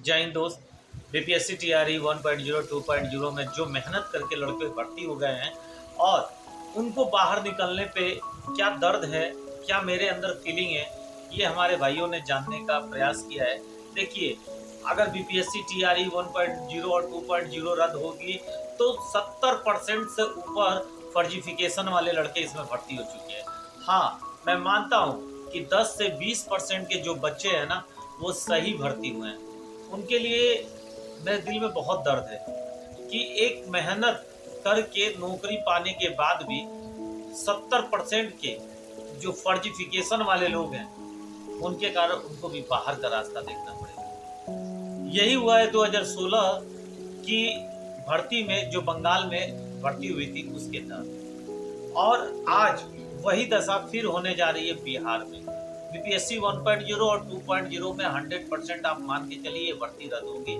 जय हिंद दोस्त। BPSC TRE 1.0 2.0 में जो मेहनत करके लड़के भर्ती हो गए हैं और उनको बाहर निकलने पे क्या दर्द है, क्या मेरे अंदर फीलिंग है, ये हमारे भाइयों ने जानने का प्रयास किया है। देखिए, अगर बीपीएससी टीआरई 1.0 और 2.0 रद्द होगी तो 70% से ऊपर फर्जिफिकेशन वाले लड़के इसमें भर्ती हो चुके हैं। हाँ, मैं मानता हूँ कि 10 से 20% के जो बच्चे हैं ना, वो सही भर्ती हुए हैं। उनके लिए मेरे दिल में बहुत दर्द है कि एक मेहनत करके नौकरी पाने के बाद भी 70% के जो फर्जिफिकेशन वाले लोग हैं, उनके कारण उनको भी बाहर का रास्ता देखना पड़ेगा। यही हुआ है 2016 की भर्ती में, जो बंगाल में भर्ती हुई थी उसके तहत, और आज वही दशा फिर होने जा रही है बिहार में। बीपीएससी 1.0 और 2.0 में 100% आप मान के चलिए ये भर्ती रद्द होगी।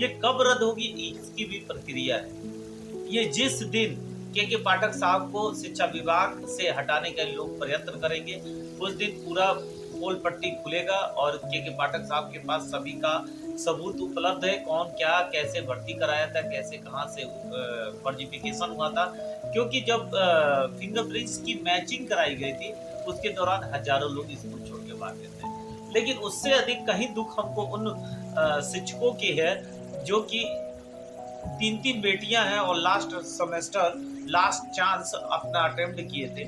ये कब रद्द होगी, इसकी भी प्रक्रिया है। ये जिस दिन के पाठक साहब को शिक्षा विभाग से हटाने के लोग प्रयत्न करेंगे, उस दिन पूरा पोल पट्टी खुलेगा और के पाठक साहब के पास सभी का सबूत उपलब्ध है, कौन क्या कैसे भर्ती कराया था, कैसे कहाँ से फर्जिफिकेशन हुआ था। क्योंकि जब फिंगरप्रिंट्स की मैचिंग कराई गई थी, उसके दौरान हजारों लोग स्कूल छोड़ के भाग गए थे। लेकिन उससे अधिक कहीं दुख हमको उन शिक्षकों की है जो कि 3-3 बेटियां हैं और लास्ट सेमेस्टर लास्ट चांस अपना अटेम्प्ट किए थे,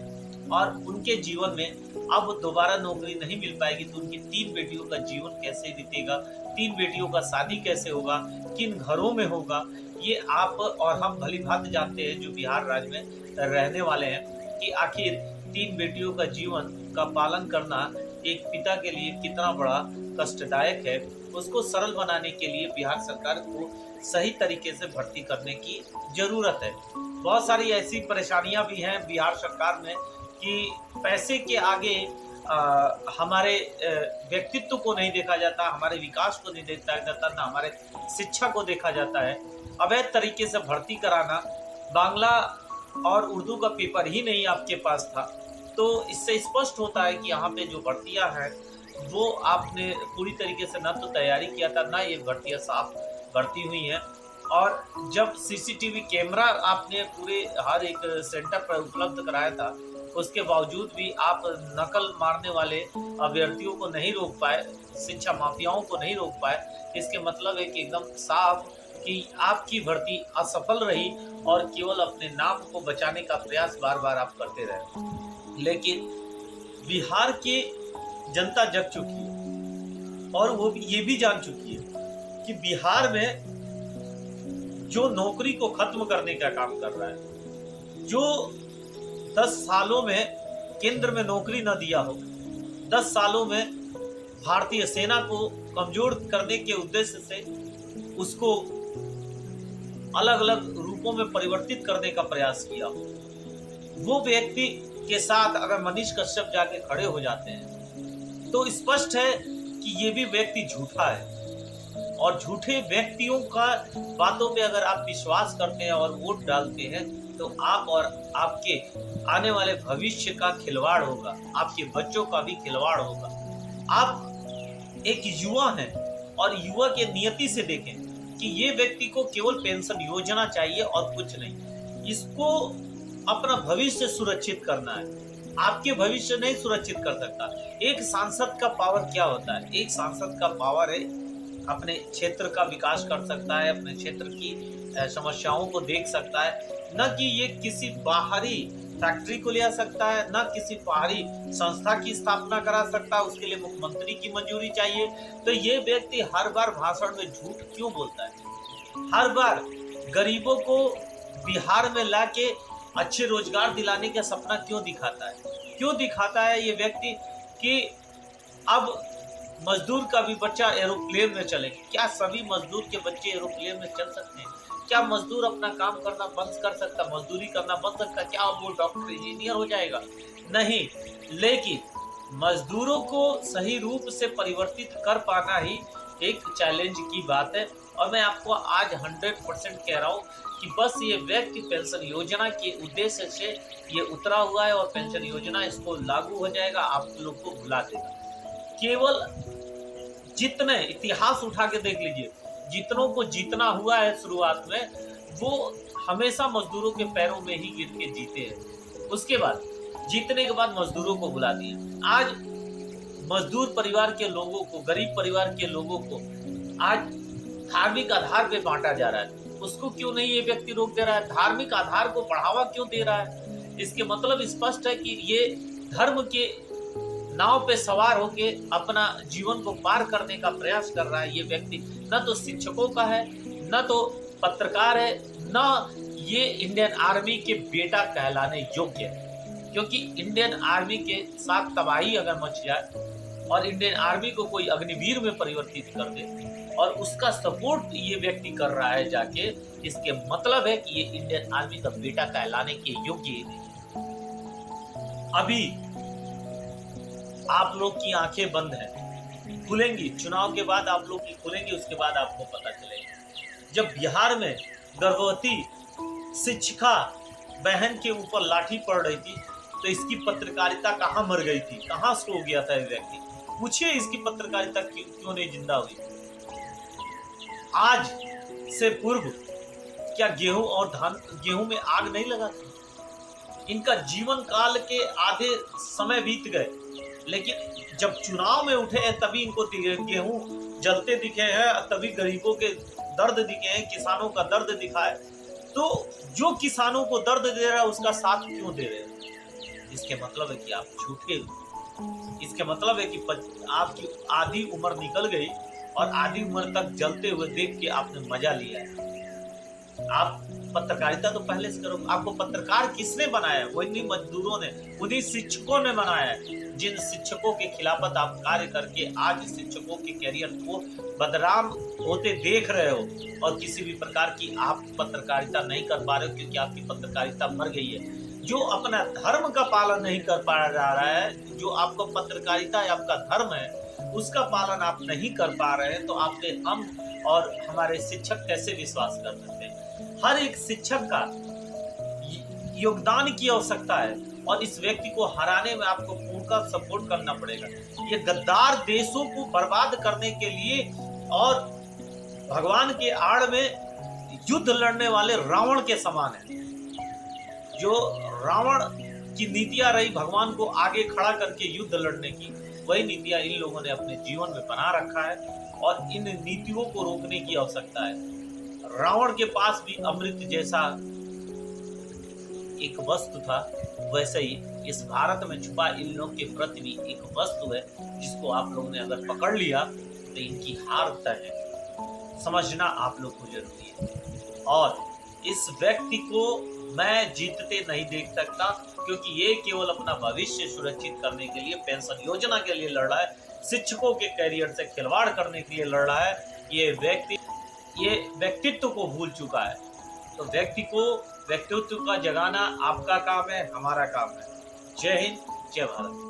और उनके जीवन में अब दोबारा नौकरी नहीं मिल पाएगी तो उनकी 3 बेटियों का जीवन कैसे बीतेगा, 3 बेटियों का शादी कैसे होगा, किन घरों में होगा, ये आप और हम भली भांति जानते हैं जो बिहार राज्य में रहने वाले हैं कि आखिर 3 बेटियों का जीवन का पालन करना एक पिता के लिए कितना बड़ा कष्टदायक है। उसको सरल बनाने के लिए बिहार सरकार को सही तरीके से भर्ती करने की जरूरत है। बहुत सारी ऐसी परेशानियां भी हैं बिहार सरकार में कि पैसे के आगे हमारे व्यक्तित्व को नहीं देखा जाता, हमारे विकास को नहीं देखा जाता, ना हमारे शिक्षा को देखा जाता है। अवैध तरीके से भर्ती कराना, बांग्ला और उर्दू का पेपर ही नहीं आपके पास था, तो इससे स्पष्ट होता है कि यहाँ पे जो भर्तियां हैं वो आपने पूरी तरीके से ना तो तैयारी किया था, ना ये भर्तियां साफ भर्ती हुई हैं। और जब सीसीटीवी कैमरा आपने पूरे हर एक सेंटर पर उपलब्ध कराया था, उसके बावजूद भी आप नकल मारने वाले अभ्यर्थियों को नहीं रोक पाए, शिक्षा माफियाओं को नहीं रोक पाए। इसके मतलब है कि एकदम साफ कि आपकी भर्ती असफल रही और केवल अपने नाम को बचाने का प्रयास बार बार आप करते रहे। लेकिन बिहार की जनता जग चुकी है और वो ये भी जान चुकी है कि बिहार में जो नौकरी को खत्म करने का काम कर रहा है, जो 10 सालों में केंद्र में नौकरी न दिया हो, 10 सालों में भारतीय सेना को कमजोर करने के उद्देश्य से उसको अलग अलग रूपों में परिवर्तित करने का प्रयास किया हो, वो व्यक्ति के साथ अगर मनीष कश्यप जाके खड़े हो जाते हैं तो स्पष्ट है कि ये भी व्यक्ति झूठा है। और झूठे व्यक्तियों का बातों पे अगर आप विश्वास करते हैं और वोट डालते हैं तो आप और आपके आने वाले भविष्य का खिलवाड़ होगा, आपके बच्चों का भी खिलवाड़ होगा। आप एक युवा हैं और युवा के नियति से देखें कि ये व्यक्ति को केवल पेंशन योजना चाहिए और कुछ नहीं। इसको अपना भविष्य सुरक्षित करना है, आपके भविष्य नहीं सुरक्षित कर सकता। एक सांसद का पावर क्या होता है? एक सांसद का पावर है अपने क्षेत्र का विकास कर सकता है, अपने क्षेत्र की समस्याओं को देख सकता है, न कि ये किसी बाहरी फैक्ट्री को ले आ सकता है, न किसी बाहरी संस्था की स्थापना करा सकता है, उसके लिए मुख्यमंत्री की मंजूरी चाहिए। तो ये व्यक्ति हर बार भाषण में झूठ क्यों बोलता है? हर बार गरीबों को बिहार में लाके अच्छे रोजगार दिलाने का सपना क्यों दिखाता है? क्यों दिखाता है ये व्यक्ति कि अब मजदूर का भी बच्चा एरोप्लेन में चले? क्या सभी मजदूर के बच्चे एरोप्लेन में चल सकते हैं? क्या मजदूर अपना काम करना बंद कर सकता, मजदूरी करना बंद सकता? क्या वो डॉक्टर इंजीनियर हो जाएगा? नहीं। लेकिन मजदूरों को सही रूप से परिवर्तित कर पाना ही एक चैलेंज की बात है। और मैं आपको आज 100% कह रहा हूँ कि बस ये व्यक्ति पेंशन योजना के उद्देश्य से ये उतरा हुआ है और पेंशन योजना इसको लागू हो जाएगा, आप लोग को भुला देगा। केवल जितने इतिहास उठा के देख लीजिए, जितनों को जीतना हुआ है शुरुआत में, वो हमेशा मजदूरों के पैरों में ही गिर के जीते हैं। उसके बाद जीतने के बाद मजदूरों को बुला दिया। आज मजदूर परिवार के लोगों को, गरीब परिवार के लोगों को आज धार्मिक आधार पे बांटा जा रहा है। उसको क्यों नहीं ये व्यक्ति रोक दे रहा है? धार्मिक आधार को बढ़ावा क्यों दे रहा है? इसके मतलब स्पष्ट है कि ये धर्म के नाव पे सवार होके अपना जीवन को पार करने का प्रयास कर रहा है। ये व्यक्ति न तो शिक्षकों का है, न तो पत्रकार है, न ये इंडियन आर्मी के बेटा कहलाने योग्य है। क्योंकि इंडियन आर्मी के साथ तबाही अगर मच जाए और इंडियन आर्मी को कोई अग्निवीर में परिवर्तित कर दे और उसका सपोर्ट ये व्यक्ति कर रहा है जाके, इसके मतलब है कि ये इंडियन आर्मी का बेटा कहलाने के योग्य ही नहीं। अभी आप लोग की आंखें बंद हैं, खुलेंगी चुनाव के बाद, आप लोग की खुलेंगी, उसके बाद आपको पता चलेगा। जब बिहार में गर्भवती शिक्षिका बहन के ऊपर लाठी पड़ रही थी, तो इसकी पत्रकारिता कहाँ मर गई थी, कहाँ सो गया था ये व्यक्ति? पूछिए इसकी पत्रकारिता क्यों नहीं जिंदा हुई? आज से पूर्व क्या गेहूं और धान, गेहूं में आग नहीं लगा था? इनका जीवन काल के आधे समय बीत गए, लेकिन जब चुनाव में उठे हैं तभी इनको गेहूं जलते दिखे हैं, तभी गरीबों के दर्द दिखे हैं, किसानों का दर्द दिखा है। तो जो किसानों को दर्द दे रहा है उसका साथ क्यों दे रहे हैं? इसके मतलब है कि आप झूठे हो। इसके मतलब है कि आपकी आधी उम्र निकल गई और आधी उम्र तक जलते हुए देख के आपने मजा लिया है। आप पत्रकारिता तो पहले से करो। आपको पत्रकार किसने बनाया? वही मजदूरों ने, उन्हीं शिक्षकों ने बनाया है, जिन शिक्षकों के खिलाफत आप कार्य करके आज शिक्षकों के कैरियर को बदनाम होते देख रहे हो और किसी भी प्रकार की आप पत्रकारिता नहीं कर पा रहे हो, क्योंकि आपकी पत्रकारिता मर गई है। जो अपना धर्म का पालन नहीं कर पा जा रहा है, जो आपको पत्रकारिता है आपका धर्म है, उसका पालन आप नहीं कर पा रहे हैं, तो आप पे हम और हमारे शिक्षक कैसे विश्वास कर सकते हैं? हर एक शिक्षक का योगदान की आवश्यकता है और इस व्यक्ति को हराने में आपको पूर्ण सपोर्ट करना पड़ेगा। ये गद्दार देशों को बर्बाद करने के लिए और भगवान के आड़ में युद्ध लड़ने वाले रावण के समान है। जो रावण की नीतियां रही भगवान को आगे खड़ा करके युद्ध लड़ने की, वही नीतियां इन लोगों ने अपने जीवन में बना रखा है और इन नीतियों को रोकने की आवश्यकता है। रावण के पास भी अमृत जैसा एक वस्तु था, वैसे ही इस भारत में छुपा इन लोगों के प्रति भी एक वस्तु है, जिसको आप लोगों ने अगर पकड़ लिया तो इनकी हार तय है। समझना आप लोग को जरूरी है। और इस व्यक्ति को मैं जीतते नहीं देख सकता, क्योंकि ये केवल अपना भविष्य सुरक्षित करने के लिए, पेंशन योजना के लिए लड़ रहा है, शिक्षकों के कैरियर से खिलवाड़ करने के लिए लड़ रहा है। ये व्यक्तित्व को भूल चुका है। तो व्यक्तित्व का जगाना आपका काम है, हमारा काम है। जय हिंद, जय भारत।